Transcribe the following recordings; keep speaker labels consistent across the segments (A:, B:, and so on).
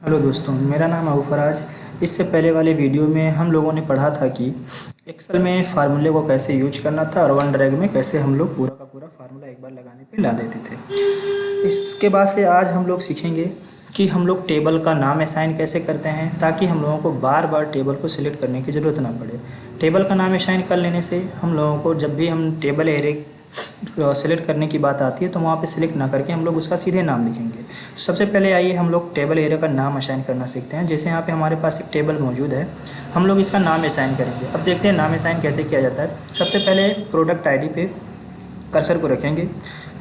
A: Hello दोस्तों, मेरा नाम है फराज। इससे पहले वाले वीडियो में हम लोगों ने पढ़ा था कि एक्सेल में फार्मूले को कैसे यूज करना था और वन ड्रैग में कैसे हम लोग पूरा का पूरा फार्मूला एक बार लगाने पे ला देते थे। इसके बाद से आज हम लोग सीखेंगे कि हम लोग टेबल का नाम असाइन कैसे करते हैं ताकि हम लोगों को बार बार टेबल को सिलेक्ट करने की ज़रूरत ना पड़े। टेबल का नाम असाइन कर लेने से हम लोगों को जब भी हम टेबल एरे सेलेक्ट करने की बात आती है तो वहाँ पे सिलेक्ट ना करके हम लोग उसका सीधे नाम लिखेंगे। सबसे पहले आइए हम लोग टेबल एरिया का नाम असाइन करना सीखते हैं। जैसे यहाँ पे हमारे पास एक टेबल मौजूद है, हम लोग इसका नाम असाइन करेंगे। अब देखते हैं नाम असाइन कैसे किया जाता है। सबसे पहले प्रोडक्ट आईडी पे कर्सर को रखेंगे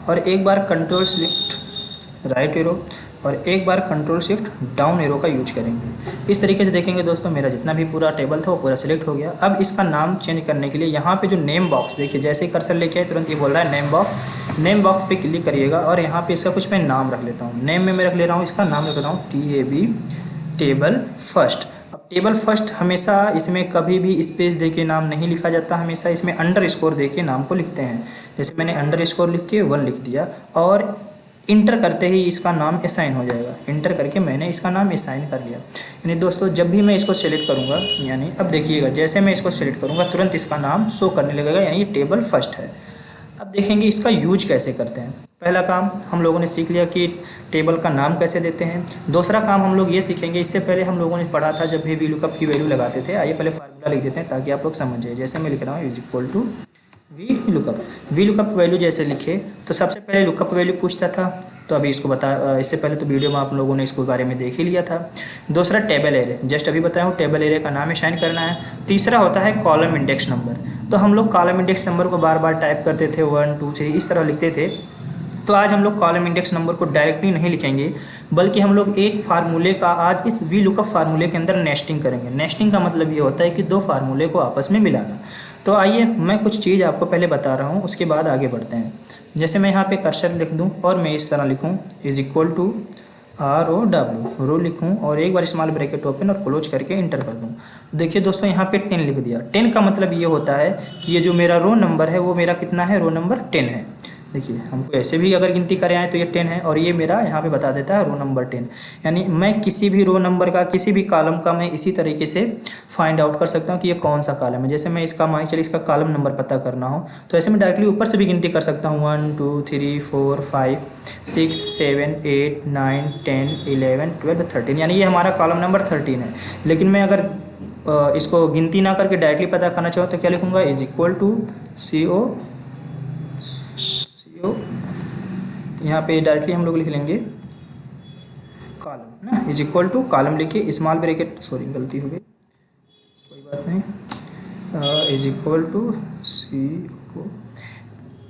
A: और एक बार कंट्रोल शिफ्ट राइट एरो और एक बार कंट्रोल शिफ्ट डाउन एरो का यूज करेंगे। इस तरीके से देखेंगे दोस्तों, मेरा जितना भी पूरा टेबल था वो पूरा सिलेक्ट हो गया। अब इसका नाम चेंज करने के लिए यहाँ पे जो नेम बॉक्स देखिए, जैसे ही कर्सर लेके आए तुरंत ये बोल रहा है नेम बॉक्स पे क्लिक करिएगा और यहाँ पे इसका कुछ मैं नाम रख लेता हूँ। नेम में मैं रख ले रहा हूँ, इसका नाम रख रहा हूँ TAB टेबल फर्स्ट। अब टेबल फर्स्ट हमेशा इसमें कभी भी स्पेस दे के नाम नहीं लिखा जाता, हमेशा इसमें अंडरस्कोर दे के नाम को लिखते हैं। जैसे मैंने अंडरस्कोर लिख के 1 लिख दिया और इंटर करते ही इसका नाम असाइन हो जाएगा। इंटर करके मैंने इसका नाम असाइन कर लिया। यानी दोस्तों जब भी मैं इसको सेलेक्ट करूँगा, यानी अब देखिएगा जैसे मैं इसको सेलेक्ट करूँगा तुरंत इसका नाम शो करने लगेगा, यानी ये टेबल फर्स्ट है। अब देखेंगे इसका यूज कैसे करते हैं। पहला काम हम लोगों ने सीख लिया कि टेबल का नाम कैसे देते हैं। दूसरा काम हम लोग ये सीखेंगे, इससे पहले हम लोगों ने पढ़ा था जब भी VLOOKUP की वैल्यू लगाते थे। आइए पहले फार्मूला लिख देते हैं ताकि आप लोग समझ जाए। जैसे मैं लिख रहा हूँ is equal to VLOOKUP value जैसे लिखे तो सबसे पहले लुकअप वैल्यू पूछता था, तो अभी इसको इससे पहले तो वीडियो में आप लोगों ने इसको बारे में देख ही लिया था। दूसरा टेबल एरे, जस्ट अभी बताया हूँ टेबल एरे का नाम असाइन करना है। तीसरा होता है कॉलम इंडेक्स नंबर, तो हम लोग कॉलम इंडेक्स नंबर को बार बार टाइप करते थे 1 2 3 इस तरह लिखते थे। तो आज हम लोग कॉलम इंडेक्स नंबर को डायरेक्टली नहीं लिखेंगे, बल्कि हम लोग एक फार्मूले का आज इस VLOOKUP फार्मूले के अंदर नेस्टिंग करेंगे। नेस्टिंग का मतलब ये होता है कि दो फार्मूले को आपस में मिलाना। तो आइए मैं कुछ चीज़ आपको पहले बता रहा हूँ, उसके बाद आगे बढ़ते हैं। जैसे मैं यहाँ पे कर्सर लिख दूँ और मैं इस तरह लिखूँ इज इक्वल टू ROW रो लिखूँ और एक बार स्मॉल ब्रैकेट ओपन और क्लोज करके इंटर कर दूँ। देखिए दोस्तों यहाँ पे 10 लिख दिया। 10 का मतलब ये होता है कि ये जो मेरा रो नंबर है वो मेरा कितना है, रो नंबर 10 है। देखिए हमको ऐसे भी अगर गिनती करें आए तो ये 10 है और ये मेरा यहाँ पे बता देता है रो नंबर 10। यानी मैं किसी भी रो नंबर का किसी भी कॉलम का मैं इसी तरीके से फाइंड आउट कर सकता हूँ कि ये कौन सा कॉलम है। जैसे मैं इसका मान चलिए इसका कॉलम नंबर पता करना हो तो ऐसे मैं डायरेक्टली ऊपर से भी गिनती कर सकता हूँ 1 2 3 4 5 6 7 8 9 10 11 12 13, यानी ये हमारा कॉलम नंबर 13 है। लेकिन मैं अगर इसको गिनती ना करके डायरेक्टली पता करना चाहूँ तो क्या लिखूँगा इज इक्वल टू CO यहाँ पे डायरेक्टली हम लोग लिख लेंगे कॉलम ना, इज इक्वल टू कॉलम लिख के स्मॉल ब्रैकेट, सॉरी गलती हो गई कोई बात नहीं, इज इक्वल टू CO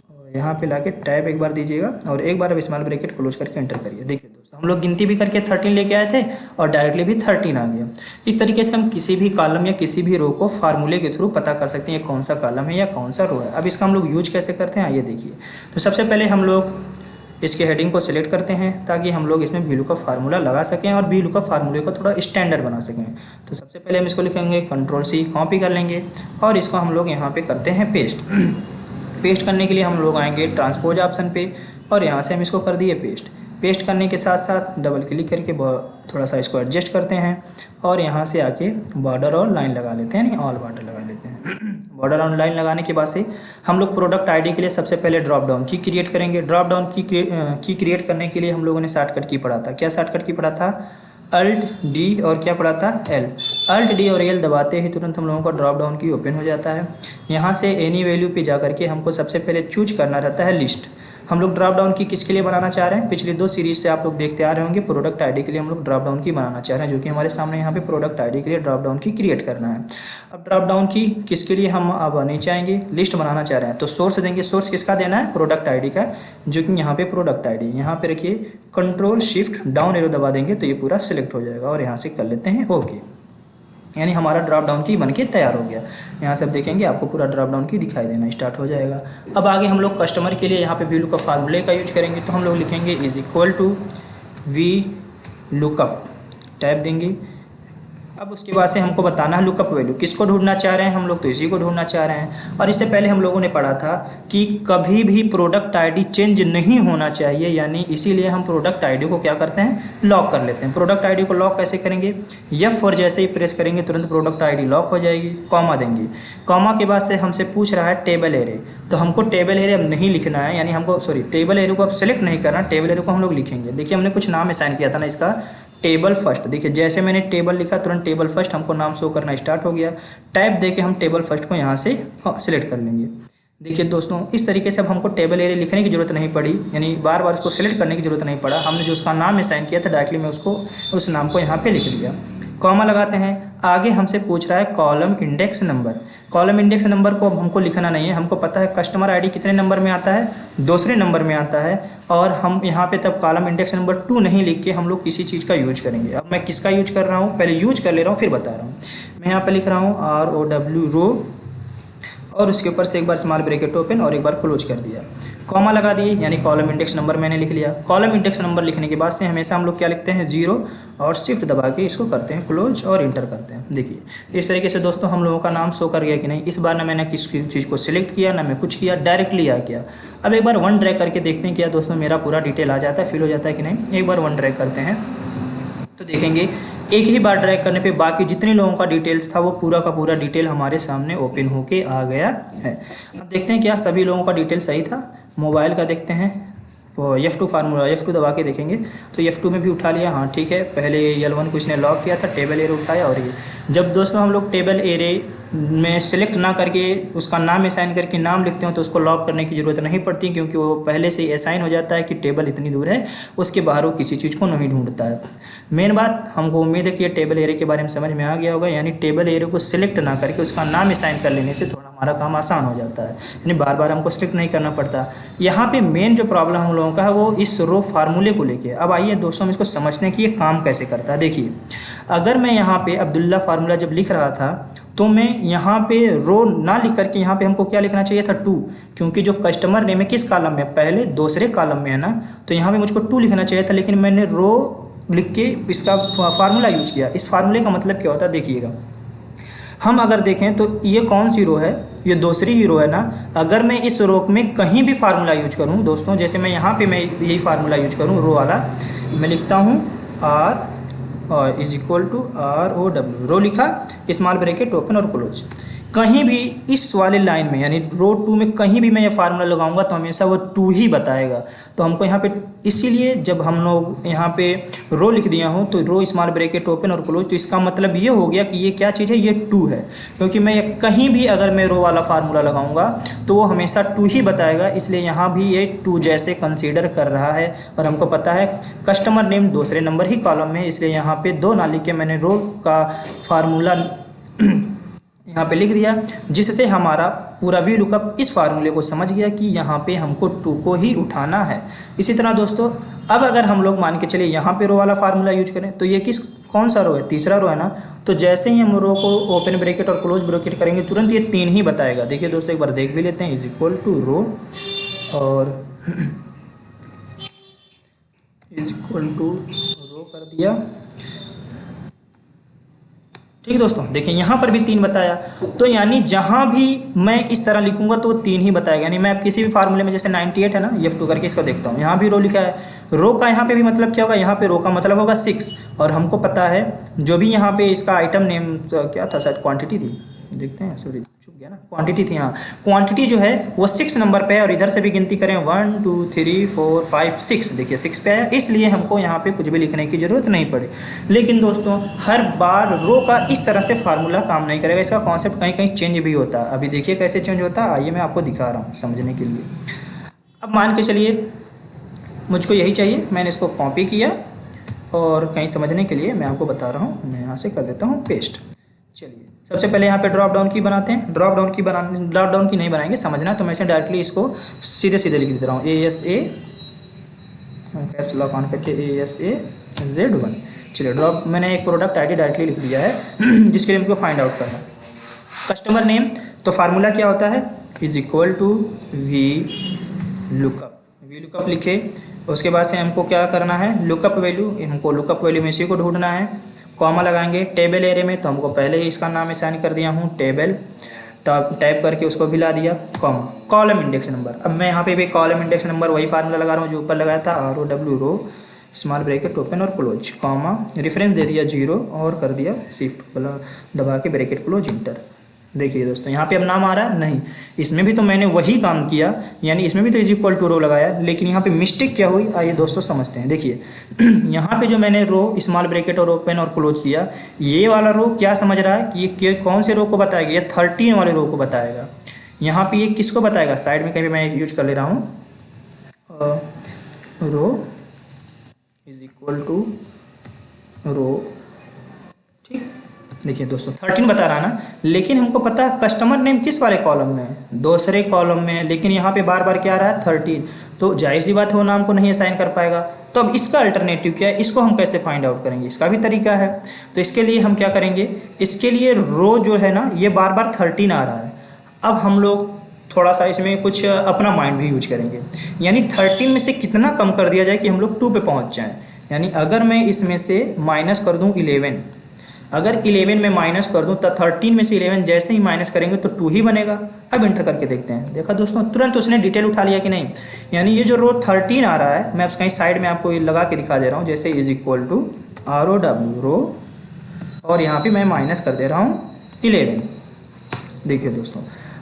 A: और यहाँ पे लाके टैब एक बार दीजिएगा और एक बार अब स्मॉल ब्रैकेट क्लोज करके एंटर करिए। देखिए दोस्तों हम लोग गिनती भी करके 13 लेके आए थे और डायरेक्टली भी 13 आ गया। इस तरीके से हम किसी भी कॉलम या किसी भी रो को फार्मूले के थ्रू पता कर सकते हैं ये कौन सा कॉलम है या कौन सा रो है। अब इसका हम लोग यूज कैसे करते हैं आइए देखिए। तो सबसे पहले हम लोग इसके हेडिंग को सिलेक्ट करते हैं ताकि हम लोग इसमें VLOOKUP फार्मूला लगा सकें और VLOOKUप फार्मूले को थोड़ा स्टैंडर्ड बना सकें। तो सबसे पहले हम इसको लिखेंगे Ctrl+C कॉपी कर लेंगे और इसको हम लोग यहाँ पे करते हैं पेस्ट। पेस्ट करने के लिए हम लोग आएंगे ट्रांसपोज ऑप्शन पे और यहाँ से हम इसको कर दिए पेस्ट। पेस्ट करने के साथ साथ डबल क्लिक करके थोड़ा सा इसको एडजस्ट करते हैं और यहाँ से आके बॉर्डर और लाइन लगा लेते हैं, यानी ऑल बॉर्डर लगा लेते हैं। बॉर्डर और लाइन लगाने के बाद से हम लोग प्रोडक्ट आईडी के लिए सबसे पहले ड्रॉप डाउन की क्रिएट करेंगे। ड्रॉप डाउन की क्रिएट करने के लिए हम लोगों ने शॉर्टकट की पढ़ा था। क्या शॉर्टकट की पढ़ा था? Alt D और क्या पढ़ा था? L। Alt D और L दबाते ही तुरंत हम लोगों का ड्रॉप डाउन की ओपन हो जाता है। यहाँ से एनी वैल्यू पे जा करके हमको सबसे पहले चूज करना रहता है लिस्ट। हम लोग ड्रॉप डाउन की किसके लिए बनाना चाह रहे हैं? पिछली 2 सीरीज से आप लोग देखते आ रहे होंगे, प्रोडक्ट आईडी के लिए हम लोग ड्रॉप डाउन की बनाना चाह रहे हैं, जो कि हमारे सामने यहाँ पे प्रोडक्ट आईडी के लिए ड्रॉप डाउन की क्रिएट करना है। अब ड्रॉप डाउन की किसके लिए हम अब नहीं चाहेंगे, लिस्ट बनाना चाह रहे हैं तो सोर्स देंगे। सोर्स किसका देना है? प्रोडक्ट आईडी का, जो कि यहाँ पे प्रोडक्ट आईडी यहाँ पे रखिए Ctrl+Shift डाउन एरो दबा देंगे तो ये पूरा सिलेक्ट हो जाएगा और यहाँ से कर लेते हैं ओके। यानी हमारा ड्रॉप डाउन की बनके तैयार हो गया। यहाँ से अब देखेंगे आपको पूरा ड्रॉप डाउन की दिखाई देना स्टार्ट हो जाएगा। अब आगे हम लोग कस्टमर के लिए यहाँ पे VLOOKUP फार्मूले का यूज करेंगे, तो हम लोग लिखेंगे is equal to VLOOKUP, tab देंगे अब उसके बाद से हमको बताना है लुकअप वैल्यू, किसको ढूंढना चाह रहे हैं हम लोग, तो इसी को ढूंढना चाह रहे हैं। और इससे पहले हम लोगों ने पढ़ा था कि कभी भी प्रोडक्ट आईडी चेंज नहीं होना चाहिए, यानी इसीलिए हम प्रोडक्ट आईडी को क्या करते हैं, लॉक कर लेते हैं। प्रोडक्ट आईडी को लॉक कैसे करेंगे, F4 जैसे ही प्रेस करेंगे तुरंत प्रोडक्ट आईडी लॉक हो जाएगी। कॉमा देंगे, कॉमा के बाद से हमसे पूछ रहा है टेबल एरे, तो हमको टेबल एरे अब नहीं लिखना है, यानी हमको टेबल एरे को अब सेलेक्ट नहीं करना, टेबल एरे को हम लोग लिखेंगे। देखिए हमने कुछ नाम असाइन किया था ना इसका, टेबल फर्स्ट। देखिए जैसे मैंने टेबल लिखा तुरंत टेबल फर्स्ट हमको नाम शो करना स्टार्ट हो गया। टाइप देके हम टेबल फर्स्ट को यहाँ से सिलेक्ट कर लेंगे। देखिए दोस्तों इस तरीके से अब हमको टेबल एरे लिखने की ज़रूरत नहीं पड़ी, यानी बार बार उसको सिलेक्ट करने की ज़रूरत नहीं पड़ा। हमने जो उसका नाम असाइन किया था डायरेक्टली मैं उसको उस नाम को यहाँ पे लिख दिया। कॉमा लगाते हैं, आगे हमसे पूछ रहा है column index number. Column index number को अब हमको लिखना नहीं है, हमको पता है कस्टमर आईडी कितने नंबर में आता है, दूसरे नंबर में आता है। और हम यहाँ पे तब कॉलम इंडेक्स नंबर 2 नहीं लिख के हम लोग किसी चीज़ का यूज करेंगे। अब मैं किसका यूज कर रहा हूँ, पहले यूज कर ले रहा हूँ फिर बता रहा हूँ। मैं यहाँ पे लिख रहा हूँ ROW रो, और उसके ऊपर से एक बार स्मॉल ब्रैकेट ओपन और एक बार क्लोज कर दिया। कॉमा लगा दिए, यानी कॉलम इंडेक्स नंबर मैंने लिख लिया। कॉलम इंडेक्स नंबर लिखने के बाद से हमेशा हम लोग क्या लिखते हैं, 0, और शिफ्ट दबा के इसको करते हैं क्लोज और इंटर करते हैं। देखिए इस तरीके से दोस्तों हम लोगों का नाम शो कर गया कि नहीं। इस बार ना मैंने किसी चीज़ को सिलेक्ट किया, ना मैं कुछ किया, डायरेक्टली आ गया। अब एक बार वन ड्रैग करके देखते हैं क्या दोस्तों मेरा पूरा डिटेल आ जाता है, फिल हो जाता है कि नहीं। एक बार वन ड्रैग करते हैं तो देखेंगे एक ही बार ड्रैग करने पे बाकी जितने लोगों का डिटेल्स था वो पूरा का पूरा डिटेल हमारे सामने ओपन होके आ गया है। अब देखते हैं क्या सभी लोगों का डिटेल सही था। मोबाइल का देखते हैं, तो F2 फार्मूला, F2 दबा के देखेंगे तो F2 में भी उठा लिया, हाँ ठीक है। पहले L1 को इसने लॉक किया था, टेबल एरे उठाया। और ये जब दोस्तों हम लोग टेबल एरे में सेलेक्ट ना करके उसका नाम असाइन करके नाम लिखते हो तो उसको लॉक करने की ज़रूरत नहीं पड़ती, क्योंकि वो पहले से ही असाइन हो जाता है कि टेबल इतनी दूर है, उसके बाहर वो किसी चीज़ को नहीं ढूंढता है। मेन बात हमको उम्मीद है कि ये टेबल एरे के बारे में समझ में आ गया होगा, यानी टेबल एरे को सिलेक्ट ना करके उसका नाम असाइन कर लेने से थोड़ा हमारा काम आसान हो जाता है, यानी बार बार हमको सिलेक्ट नहीं करना पड़ता। यहाँ पे मेन जो प्रॉब्लम हम लोगों का है वो इस रो फार्मूले को लेके। अब आइए दोस्तों हम इसको समझते हैं कि ये काम कैसे करता है। देखिए अगर मैं यहाँ पे अब्दुल्ला फार्मूला जब लिख रहा था तो मैं यहाँ पे रो ना लिख करके यहाँ पे हमको क्या लिखना चाहिए था, 2, क्योंकि जो कस्टमर नेम है किस कॉलम में, पहले दूसरे कॉलम में है ना, तो यहाँ पे मुझको 2 लिखना चाहिए था, लेकिन मैंने रो लिख के इसका फार्मूला यूज किया। इस फार्मूले का मतलब क्या होता है देखिएगा, हम अगर देखें तो ये कौन सी रो है, ये दूसरी ही रो है ना। अगर मैं इस रो में कहीं भी फार्मूला यूज करूँ दोस्तों, जैसे मैं यहाँ पे मैं यही फार्मूला यूज करूँ रो वाला, मैं लिखता हूँ R is equal to ROW, row लिखा, स्मॉल ब्रैकेट ओपन और क्लोज। कहीं भी इस वाले लाइन में यानी रो 2 में कहीं भी मैं ये फार्मूला लगाऊंगा तो हमेशा वो 2 ही बताएगा। तो हमको यहाँ पे इसीलिए जब हम लोग यहाँ पे रो लिख दिया हूँ तो रो स्मॉल ब्रैकेट ओपन और क्लोज, तो इसका मतलब ये हो गया कि ये क्या चीज़ है, ये 2 है, क्योंकि मैं कहीं भी अगर मैं रो वाला फार्मूला लगाऊंगा तो वो हमेशा 2 ही बताएगा। इसलिए यहाँ भी ये 2 जैसे कंसीडर कर रहा है। और हमको पता है कस्टमर नेम दूसरे नंबर ही कॉलम में है, इसलिए यहाँ पे 2 ना लिख के मैंने रो का फार्मूला यहाँ पे लिख दिया, जिससे हमारा पूरा वी लुकअप इस फार्मूले को समझ गया कि यहाँ पे हमको 2 को ही उठाना है। इसी तरह दोस्तों अब अगर हम लोग मान के चलिए यहाँ पे रो वाला फार्मूला यूज करें तो ये कौन सा रो है, तीसरा रो है ना। तो जैसे ही हम रो को ओपन ब्रैकेट और क्लोज ब्रैकेट करेंगे तुरंत ये 3 ही बताएगा। देखिए दोस्तों एक बार देख भी लेते हैं, इज इक्वल टू रो और इज इक्वल टू रो कर दिया। ठीक है दोस्तों, देखिए यहाँ पर भी 3 बताया, तो यानी जहाँ भी मैं इस तरह लिखूंगा तो वो 3 ही बताएगा। यानी मैं किसी भी फार्मूले में जैसे 98 है ना, F2 करके इसको देखता हूँ, यहाँ भी रो लिखा है। रो का यहाँ पे भी मतलब क्या होगा, यहाँ पे रो का मतलब होगा 6। और हमको पता है जो भी यहाँ पे इसका आइटम नेम क्या था, शायद क्वांटिटी थी, देखते हैं, सॉरी चुप गया ना, क्वांटिटी थी। हाँ क्वांटिटी जो है वो 6 नंबर पे है, और इधर से भी गिनती करें 1 2 3 4 5 6, देखिए 6 पे है, इसलिए हमको यहाँ पे कुछ भी लिखने की ज़रूरत नहीं पड़े। लेकिन दोस्तों हर बार रो का इस तरह से फार्मूला काम नहीं करेगा, इसका कॉन्सेप्ट कहीं कहीं चेंज भी होता है। अभी देखिए कैसे चेंज होता है, आइए मैं आपको दिखा रहा हूँ समझने के लिए। अब मान के चलिए मुझको यही चाहिए, मैंने इसको कॉपी किया और कहीं समझने के लिए मैं आपको बता रहा हूँ, मैं यहाँ से कर देता हूँ पेस्ट। चलिए सबसे पहले यहाँ पे ड्रॉप डाउन की बनाते हैं। ड्रॉप डाउन की नहीं बनाएंगे, समझना, तो मैं से डायरेक्टली इसको सीधे सीधे लिख देता हूँ, ASA कैप्स लॉक ऑन करके ASA Z1। चलिए ड्रॉप, मैंने एक प्रोडक्ट आईडी डायरेक्टली लिख दिया है जिसके लिए मुझको फाइंड आउट करना। कस्टमर नेम, तो फार्मूला क्या होता है, is equal to V lookup लिखे। उसके बाद से हमको क्या करना है, लुकअप वैल्यू, हमको लुकअप वैल्यू में इसी को ढूंढना है। कॉमा लगाएंगे टेबल एरे में, तो हमको पहले ही इसका नाम असाइन कर दिया हूँ टेबल, टाइप करके उसको भी ला दिया, कॉमा कॉलम इंडेक्स नंबर। अब मैं यहाँ पे भी कॉलम इंडेक्स नंबर वही फार्मूला लगा रहा हूँ जो ऊपर लगाया था, ROW रो स्मॉल ब्रैकेट ओपन और क्लोज, कॉमा रेफरेंस दे दिया 0 और कर दिया शिफ्ट दबा के ब्रैकेट क्लोज इंटर। देखिए दोस्तों यहाँ पे अब नाम आ रहा है नहीं, इसमें भी तो मैंने वही काम किया, यानी इसमें भी तो = रो लगाया, लेकिन यहाँ पे मिस्टेक क्या हुई आइए दोस्तों समझते हैं। देखिए यहाँ पे जो मैंने रो स्मॉल ब्रैकेट और ओपन और क्लोज किया, ये वाला रो क्या समझ रहा है कि ये कौन से रो को बताएगा, ये 13 वाले रो को बताएगा। यहाँ पे ये किसको बताएगा, साइड में कहीं मैं यूज कर ले रहा हूँ, रो = रो, ठीक। देखिए दोस्तों 13 बता रहा ना, लेकिन हमको पता है कस्टमर नेम किस वाले कॉलम में है, दूसरे कॉलम में, लेकिन यहाँ पे बार बार क्या आ रहा है 13, तो जाहिर सी बात है वो नाम को नहीं असाइन कर पाएगा। तो अब इसका अल्टरनेटिव क्या है, इसको हम कैसे फाइंड आउट करेंगे, इसका भी तरीका है। तो इसके लिए हम क्या करेंगे, इसके लिए रो जो है ना ये बार बार 13 आ रहा है। अब हम लोग थोड़ा सा इसमें कुछ अपना माइंड भी यूज करेंगे, यानी 13 में से कितना कम कर दिया जाए कि हम लोग 2 पे पहुँच जाएँ। यानी अगर मैं इसमें से माइनस कर दूँ 11, अगर 11 में माइनस कर दूं तो 13 में से 11 जैसे ही माइनस करेंगे तो 2 ही बनेगा। अब इंटर करके देखते हैं, देखा दोस्तों तुरंत उसने डिटेल उठा लिया कि नहीं। यानी ये जो रो 13 आ रहा है, मैं कहीं साइड में आपको लगा के दिखा दे रहा हूँ, जैसे =ROW रो, और यहाँ पे मैं माइनस कर दे रहा हूँ 11। देखिए दोस्तों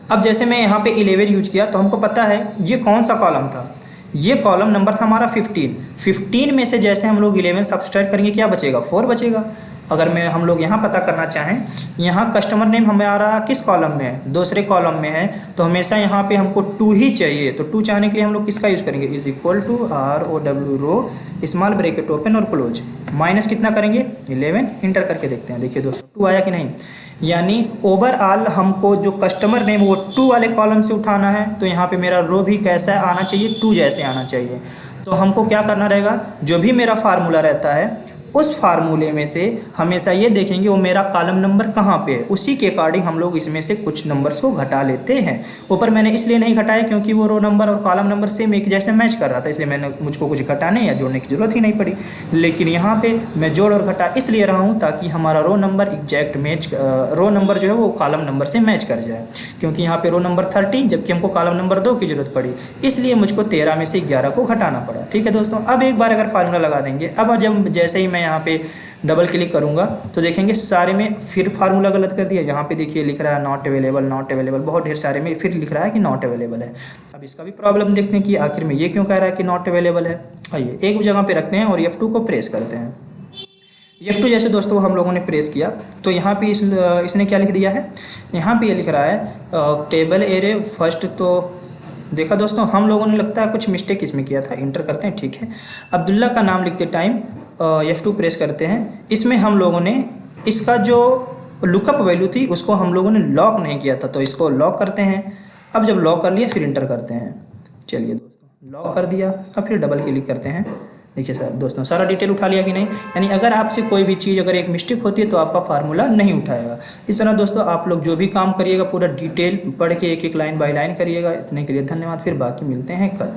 A: अब जैसे मैं यहाँ पे 11 यूज किया तो हमको पता है ये कौन सा कॉलम था, ये कॉलम नंबर था हमारा 15 में से जैसे हम लोग 11 सब्सट्रैक्ट करेंगे क्या बचेगा, 4 बचेगा। अगर हम लोग यहाँ पता करना चाहें, यहाँ कस्टमर नेम हमारा किस कॉलम में है, दूसरे कॉलम में है, तो हमेशा यहाँ पे हमको 2 ही चाहिए। तो 2 चाहने के लिए हम लोग किसका यूज़ करेंगे, =ROW रो स्मॉल ब्रैकेट ओपन और क्लोज, माइनस कितना करेंगे 11, इंटर करके देखते हैं। देखिए दोस्तों 2 आया कि नहीं, यानी ओवरऑल हमको जो कस्टमर नेम वो 2 वाले कॉलम से उठाना है, तो यहाँ पे मेरा रो भी कैसा आना चाहिए, 2 जैसे आना चाहिए। तो हमको क्या करना रहेगा, जो भी मेरा फार्मूला रहता है उस फार्मूले में से हमेशा ये देखेंगे वो मेरा कॉलम नंबर कहाँ पे है, उसी के अकॉर्डिंग हम लोग इसमें से कुछ नंबर्स को घटा लेते हैं। ऊपर मैंने इसलिए नहीं घटाया क्योंकि वो रो नंबर और कॉलम नंबर सेम एक जैसे मैच कर रहा था, इसलिए मैंने मुझको कुछ घटाने या जोड़ने की जरूरत ही नहीं पड़ी। लेकिन यहाँ पे मैं जोड़ और घटा इसलिए रहा हूँ ताकि हमारा row number exact match, row number जो है वो कॉलम नंबर से मैच कर जाए, क्योंकि यहाँ पे रो नंबर 13 जबकि हमको कॉलम नंबर 2 की जरूरत पड़ी, इसलिए मुझको 13 में से 11 को घटाना पड़ा। ठीक है दोस्तों, अब एक बार अगर फार्मूला लगा देंगे, अब जब जैसे ही मैं यहाँ पे डबल क्लिक करूंगा तो देखेंगे सारे में फिर फार्मूला गलत कर दिया। यहाँ पे देखिए लिख रहा है नॉट अवेलेबल, बहुत ढेर सारे में फिर लिख रहा है कि नॉट अवेलेबल है। अब इसका भी प्रॉब्लम देखते हैं कि आखिर में ये क्यों कह रहा है कि नॉट अवेलेबल है। आइए एक जगह पे रखते हैं और F2 को प्रेस करते हैं। F2 जैसे दोस्तों हम लोगों ने प्रेस किया तो यहाँ पे इसने क्या लिख दिया है, यहाँ पे ये लिख रहा है टेबल एरे फर्स्ट। तो देखा दोस्तों हम लोगों ने लगता है कुछ मिस्टेक इसमें किया था, इंटर करते हैं। ठीक है, अब्दुल्ला का नाम लिखते टाइम F2 प्रेस करते हैं। इसमें हम लोगों ने इसका जो लुकअप वैल्यू थी उसको हम लोगों ने लॉक नहीं किया था, तो इसको लॉक करते हैं। अब जब लॉक कर लिया फिर इंटर करते हैं। चलिए दोस्तों लॉक कर दिया, अब फिर डबल क्लिक करते हैं। देखिए सर दोस्तों सारा डिटेल उठा लिया कि नहीं। यानी अगर आपसे कोई भी चीज़ अगर एक मिस्टेक होती है तो आपका फार्मूला नहीं उठाएगा। इस तरह दोस्तों आप लोग जो भी काम करिएगा पूरा डिटेल पढ़ के एक एक लाइन बाय लाइन करिएगा। इतने के लिए धन्यवाद, फिर बाकी मिलते हैं कल।